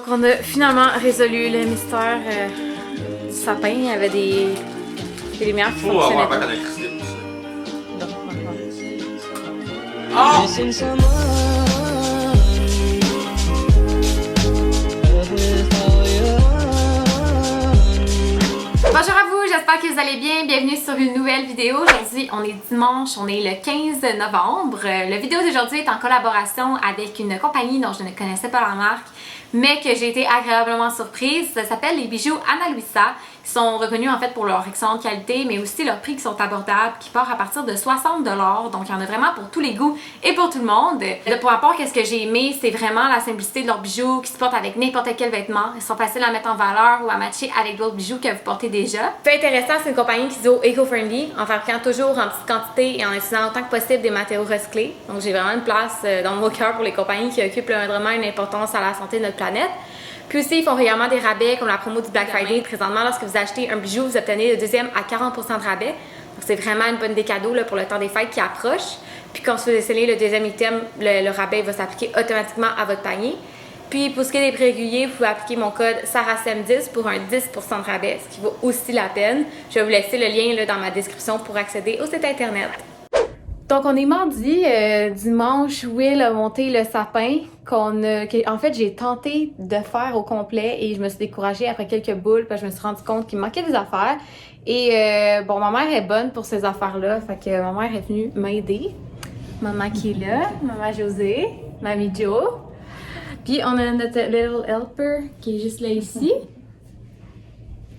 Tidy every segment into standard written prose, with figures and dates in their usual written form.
Donc on a finalement résolu le mystère du sapin. Il y avait des lumières qui fonctionnaient avoir pas. pas d'électricité pour ça. Bonjour à vous, j'espère que vous allez bien. Bienvenue sur une nouvelle vidéo. Aujourd'hui, on est dimanche, on est le 15 novembre. La vidéo d'aujourd'hui est en collaboration avec une compagnie dont je ne connaissais pas la marque, mais que j'ai été agréablement surprise. Ça s'appelle les bijoux Ana Luisa. Ils sont reconnus en fait pour leur excellente qualité, mais aussi leurs prix qui sont abordables, qui partent à partir de 60 $. Donc il y en a vraiment pour tous les goûts et pour tout le monde. Pour ma part, qu'est-ce que j'ai aimé, c'est vraiment la simplicité de leurs bijoux qui se portent avec n'importe quel vêtement. Ils sont faciles à mettre en valeur ou à matcher avec d'autres bijoux que vous portez déjà. Fait intéressant, c'est une compagnie qui se dit éco-friendly, en fabriquant toujours en petite quantité et en utilisant autant que possible des matériaux recyclés. Donc j'ai vraiment une place dans mon cœur pour les compagnies qui occupent vraiment une importance à la santé de notre planète. Puis aussi, ils font régulièrement des rabais comme la promo du Black Friday. Présentement, lorsque vous achetez un bijou, vous obtenez le deuxième à 40 % de rabais. Donc c'est vraiment une bonne idée cadeau là, pour le temps des fêtes qui approche. Puis quand vous sélectionnez le deuxième item, le rabais va s'appliquer automatiquement à votre panier. Puis pour ce qui est des prix réguliers, vous pouvez appliquer mon code SARASEM10 pour un 10 % de rabais, ce qui vaut aussi la peine. Je vais vous laisser le lien là, dans ma description pour accéder au site internet. Donc on est mardi, dimanche, Will a monté le sapin en fait j'ai tenté de faire au complet et je me suis découragée après quelques boules parce que je me suis rendu compte qu'il me manquait des affaires. Et bon, ma mère est bonne pour ces affaires-là, fait que ma mère est venue m'aider. Maman qui est là, maman José, mamie Joe. Puis on a notre little helper qui est juste là ici,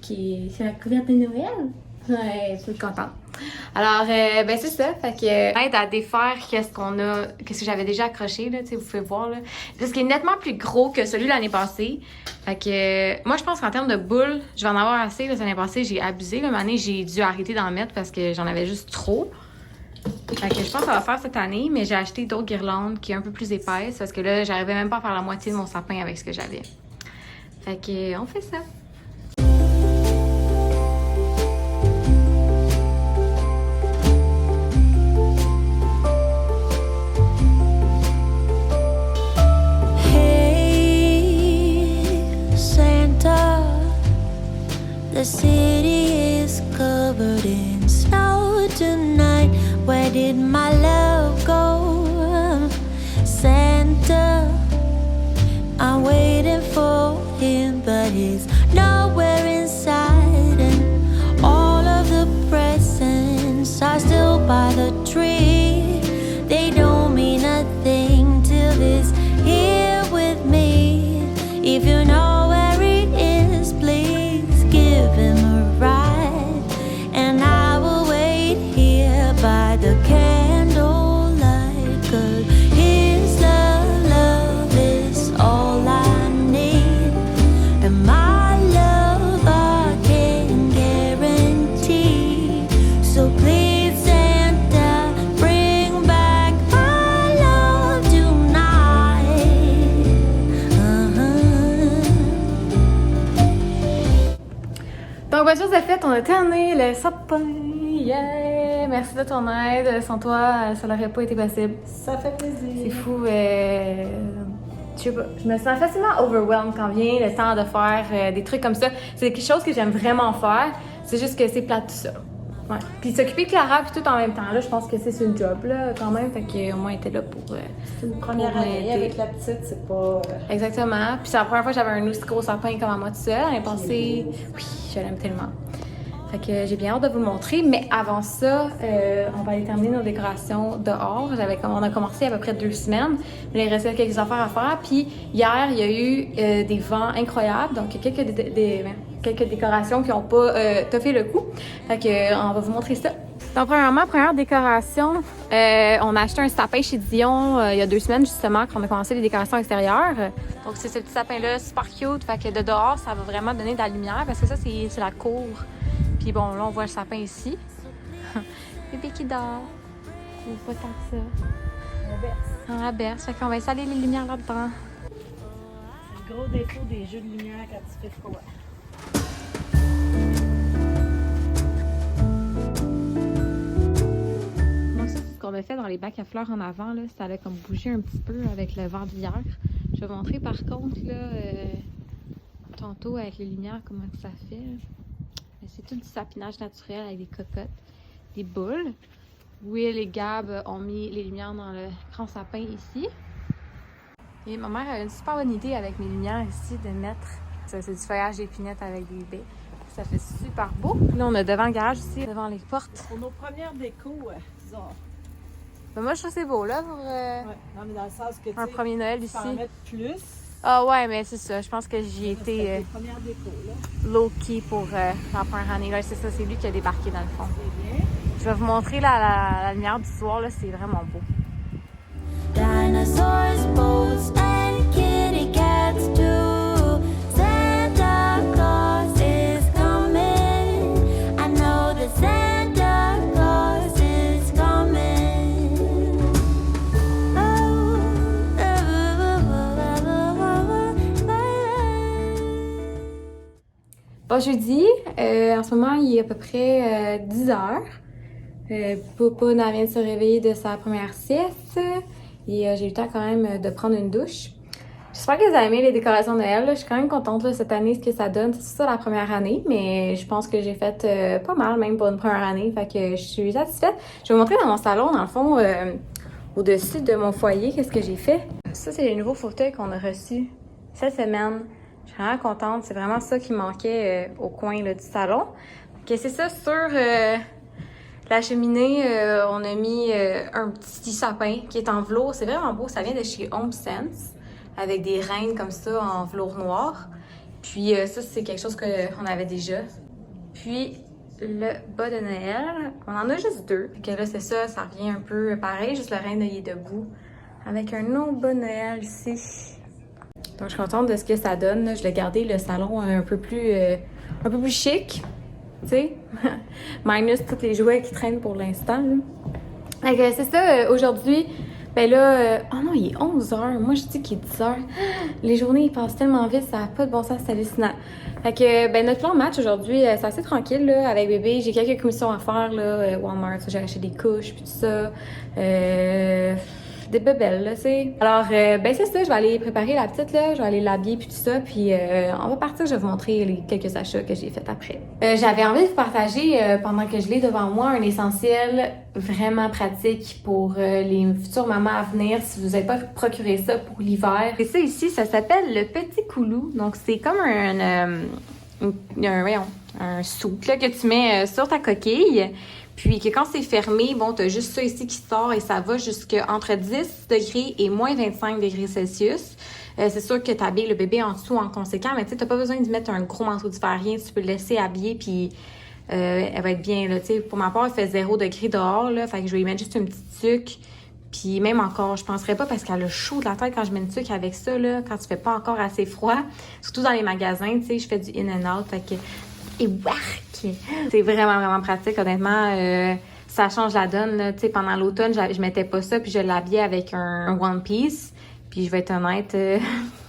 qui est la couverte de Noël. Ouais, je suis contente. Alors, ben c'est ça, fait que aide à défaire qu'est-ce que j'avais déjà accroché, là, tu sais, vous pouvez voir, là. Parce qu'il est nettement plus gros que celui de l'année passée. Fait que, moi, je pense qu'en termes de boules, je vais en avoir assez, là, l'année passée, j'ai abusé, là, l'année, j'ai dû arrêter d'en mettre parce que j'en avais juste trop. Fait que je pense que ça va faire cette année, mais j'ai acheté d'autres guirlandes qui sont un peu plus épaisses parce que là, j'arrivais même pas à faire la moitié de mon sapin avec ce que j'avais. Fait que, on fait ça. The city is covered in snow tonight. Where did my love go? Santa, I'm waiting for him, but he's nowhere inside. And all of the presents are still by the tree. They don't mean a thing till he's here with me. If you know where it is, please give him a ride, and I will wait here by the candlelight, 'cause his love is all I need, and my love I can guarantee. So please Santa, bring back my love tonight. Donc, bonne chose de faite, on a terminé le sapin. Yeah! Merci de ton aide. Sans toi, ça n'aurait pas été possible. Ça fait plaisir. C'est fou. Je sais pas, je me sens facilement overwhelmed quand vient le temps de faire des trucs comme ça. C'est quelque chose que j'aime vraiment faire. C'est juste que c'est plate tout ça. Ouais. Puis s'occuper de Clara puis tout en même temps, là, je pense que c'est une job là quand même. Fait qu'au moins elle était là pour. C'est une première année avec la petite, c'est pas. Exactement. Puis c'est la première fois que j'avais un aussi gros sapin comme à moi tout seul. L'année passée, oui, je l'aime tellement. Fait que j'ai bien hâte de vous le montrer, mais avant ça, on va aller terminer nos décorations dehors. On a commencé à peu près 2 semaines, mais il restait quelques affaires à faire. Puis hier, il y a eu des vents incroyables, donc il y a quelques décorations qui n'ont pas toffé le coup. Fait que on va vous montrer ça. Donc premièrement, première décoration, on a acheté un sapin chez Dion il y a 2 semaines justement quand on a commencé les décorations extérieures. Donc c'est ce petit sapin-là, super cute. Fait que de dehors, ça va vraiment donner de la lumière parce que ça, c'est la cour. Puis bon, là, on voit le sapin ici. Bébé qui dort. Ou pas tant que ça. Dans la berce. Fait qu'on va installer les lumières là-dedans. C'est le gros défaut des jeux de lumière quand tu fais froid. Donc ça, c'est ce qu'on a fait dans les bacs à fleurs en avant. Là. Ça allait comme bouger un petit peu avec le vent d'hier. Je vais montrer par contre là, tantôt avec les lumières comment que ça fait. C'est tout du sapinage naturel avec des cocottes, des boules. Will et Gab ont mis les lumières dans le grand sapin ici. Et ma mère a une super bonne idée avec mes lumières ici de mettre, c'est du feuillage d'épinette avec des baies. Ça fait super beau. Là, on a devant le garage ici, devant les portes. Pour nos premières décos, disons. Ben moi, je trouve que c'est beau, là, pour Ouais, non, mais dans le sens que un premier Noël ici. tu peux en mettre plus. Ah ouais, mais c'est ça. Je pense que j'y ai Ça serait été tes premières décos, là. low-key pour la première année. Là, c'est ça, c'est lui qui a débarqué dans le fond. C'est bien. Je vais vous montrer la lumière du soir, là, c'est vraiment beau. Dinosaurs, boats, and kitty cats too. Santa Claus is coming. I know that Santa Claus is coming. Bon jeudi, en ce moment il est à peu près 10h. Papa vient de se réveiller de sa première sieste et j'ai eu le temps quand même de prendre une douche. J'espère que vous avez aimé les décorations de Noël. Je suis quand même contente là, cette année ce que ça donne. C'est ça la première année, mais je pense que j'ai fait pas mal même pour une première année. Fait que je suis satisfaite. Je vais vous montrer dans mon salon, dans le fond, au-dessus de mon foyer, qu'est-ce que j'ai fait. Ça, c'est les nouveaux fauteuils qu'on a reçus cette semaine. Je suis vraiment contente. C'est vraiment ça qui manquait au coin là, du salon. Ok, c'est ça sur la cheminée. On a mis un petit sapin qui est en velours. C'est vraiment beau. Ça vient de chez HomeSense avec des reines comme ça en velours noir. Puis ça, c'est quelque chose qu'on avait déjà. Puis le bas de Noël, on en a juste deux. Fait que là, c'est ça. Ça revient un peu pareil. Juste le reine il est debout. Avec un autre bas de Noël ici. Donc, je suis contente de ce que ça donne. Là. Je l'ai gardé le salon un peu plus chic, tu sais, minus tous les jouets qui traînent pour l'instant. Fait que c'est ça, aujourd'hui, ben là, oh non, il est 11h. Moi, je dis qu'il est 10h. Les journées, ils passent tellement vite, ça n'a pas de bon sens, c'est hallucinant. Fait que, ben, notre plan de match aujourd'hui, c'est assez tranquille, là, avec bébé. J'ai quelques commissions à faire, là, Walmart, j'ai acheté des couches, puis tout ça. Des bebelles, là, tu sais. Alors, ben c'est ça, je vais aller préparer la petite, là, je vais aller l'habiller puis tout ça, puis on va partir, je vais vous montrer les quelques achats que j'ai fait après. J'avais envie de vous partager, pendant que je l'ai devant moi, un essentiel vraiment pratique pour les futures mamans à venir, si vous n'avez pas procuré ça pour l'hiver. Et ça ici, ça s'appelle le petit coulou, donc c'est comme un soute là, que tu mets sur ta coquille. Puis que quand c'est fermé, bon, t'as juste ça ici qui sort et ça va jusqu'entre 10 degrés et moins 25 degrés Celsius. C'est sûr que t'habilles le bébé en dessous en conséquent, mais tu sais, t'as pas besoin d'y mettre un gros manteau d'hiver, tu peux le laisser habiller puis elle va être bien, là, tu sais. Pour ma part, il fait 0 degrés dehors, là, fait que je vais y mettre juste une petite tuque. Puis même encore, je penserais pas parce qu'elle a chaud de la tête quand je mets une tuque avec ça, là, quand tu fais pas encore assez froid. Surtout dans les magasins, tu sais, je fais du in and out, fait que... Et wark! C'est vraiment, vraiment pratique, honnêtement. Ça change la donne, là. Tu sais, pendant l'automne, je mettais pas ça, puis je l'habillais avec un One Piece. Puis je vais être honnête,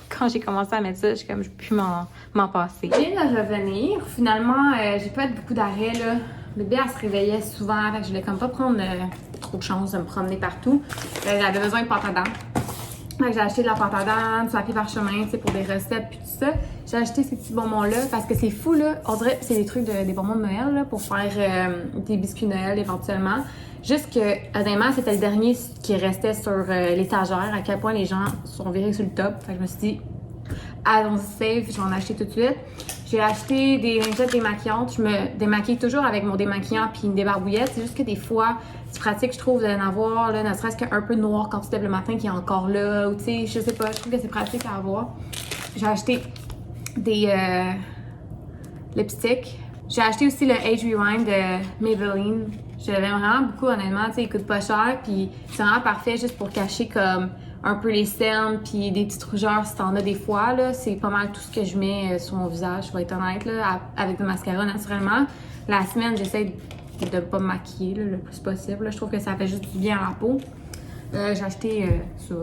quand j'ai commencé à mettre ça, je peux plus m'en passer. Je viens de revenir. Finalement, j'ai pas eu beaucoup d'arrêt, là. Le bébé, elle se réveillait souvent, fait que je voulais comme pas prendre trop de chance de me promener partout. J'avais besoin de pâte à dents. J'ai acheté de la pâte à dents, du papier parchemin, tu sais, pour des recettes puis tout ça. J'ai acheté ces petits bonbons-là parce que c'est fou, là. On dirait que c'est des trucs des bonbons de Noël, là, pour faire des biscuits Noël éventuellement. Juste que, honnêtement, c'était le dernier qui restait sur l'étagère, à quel point les gens sont virés sur le top. Fait que je me suis dit, allons-y safe, je vais en acheter tout de suite. J'ai acheté des lingettes démaquillantes. Je me démaquille toujours avec mon démaquillant puis une débarbouillette. C'est juste que des fois, c'est pratique, je trouve, d'en avoir, là, ne serait-ce qu'un peu noir quand tu te lèves le matin qui est encore là. Ou tu sais, je sais pas, je trouve que c'est pratique à avoir. J'ai acheté des lipsticks. J'ai acheté aussi le Age Rewind de Maybelline. Je l'aime vraiment beaucoup, honnêtement. Tu sais, il coûte pas cher. Puis c'est vraiment parfait juste pour cacher comme un peu les cernes puis des petites rougeurs si t'en as des fois, là. C'est pas mal tout ce que je mets sur mon visage, je vais être honnête, là, avec du mascara naturellement. La semaine, j'essaie de pas me maquiller là, le plus possible. Là. Je trouve que ça fait juste du bien à la peau. J'ai acheté ça.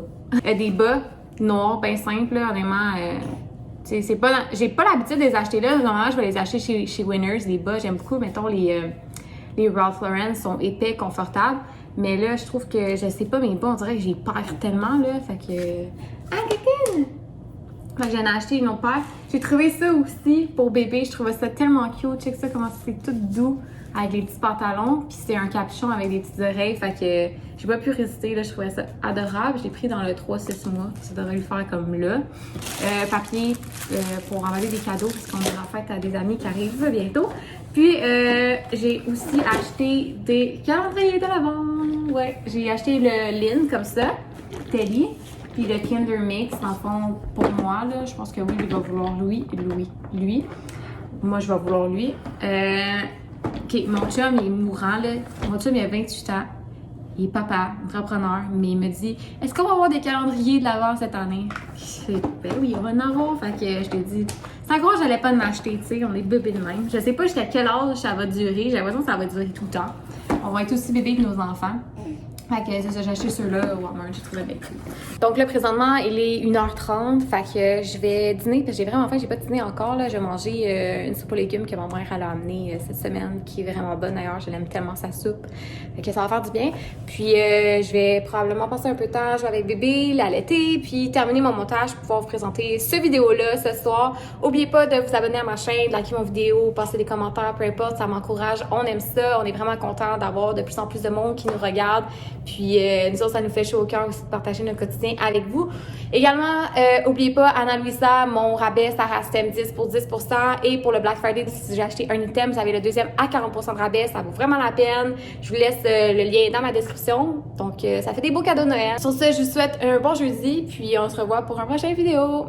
Des bas noirs, bien simples, là, vraiment. C'est pas, j'ai pas l'habitude de les acheter là. Normalement, je vais les acheter chez Winners, les bas. J'aime beaucoup, mettons, les Ralph Lauren sont épais, confortables. Mais là, je trouve que, je sais pas, mes bas, on dirait que j'y perds tellement, là. Fait que... Ah, Kakine! Fait que j'en ai acheté une autre paire. J'ai trouvé ça aussi pour bébé. Je trouvais ça tellement cute. Check ça, comment c'est tout doux avec les petits pantalons. Puis c'est un capuchon avec des petites oreilles. Fait que j'ai pas pu résister. Là, je trouvais ça adorable. Je l'ai pris dans le 3-6 mois. Ça devrait lui faire comme là. Papier pour envoyer des cadeaux parce qu'on est en fête à des amis qui arrivent bientôt. Puis j'ai aussi acheté des calendriers de l'Avent. Ouais, j'ai acheté le Lynn comme ça, Teddy. Puis le Kinder Mix, en fond, pour moi, là, je pense que oui, il va vouloir lui. Moi, je vais vouloir lui. OK, mon chum, il est mourant, là. Mon chum, il a 28 ans. Il est papa, entrepreneur, mais il me dit « Est-ce qu'on va avoir des calendriers de l'Avent cette année? » Je fais « Ben oui, on va en avoir. » Fait que je te dis, sans croire, j'allais pas de m'acheter, tu sais, on est bébés de même. Je sais pas jusqu'à quel âge ça va durer. J'ai l'impression que ça va durer tout le temps. On va être aussi bébés que nos enfants. Fait que c'est ça, j'ai acheté ceux-là au Walmart, j'ai trouvé bien cool. Donc là, présentement, il est 1h30, fait que je vais dîner, parce que j'ai vraiment faim, j'ai pas dîné encore, là. Je vais manger une soupe aux légumes que ma mère elle a amenée cette semaine, qui est vraiment bonne d'ailleurs, je l'aime tellement sa soupe. Fait que ça va faire du bien. Puis je vais probablement passer un peu de temps, jouer avec bébé, l'allaiter, puis terminer mon montage pour pouvoir vous présenter ce vidéo-là ce soir. N'oubliez pas de vous abonner à ma chaîne, de liker mon vidéo, passer des commentaires, peu importe, ça m'encourage. On aime ça, on est vraiment content d'avoir de plus en plus de monde qui nous regarde. Puis nous autres, ça nous fait chaud au cœur aussi de partager notre quotidien avec vous. Également, n'oubliez pas, Anna Louisa, mon rabais Sarah Stem 10 pour 10%. Et pour le Black Friday, si j'ai acheté un item, vous avez le deuxième à 40% de rabais. Ça vaut vraiment la peine. Je vous laisse le lien dans ma description. Donc, ça fait des beaux cadeaux de Noël. Sur ce, je vous souhaite un bon jeudi. Puis on se revoit pour un prochain vidéo.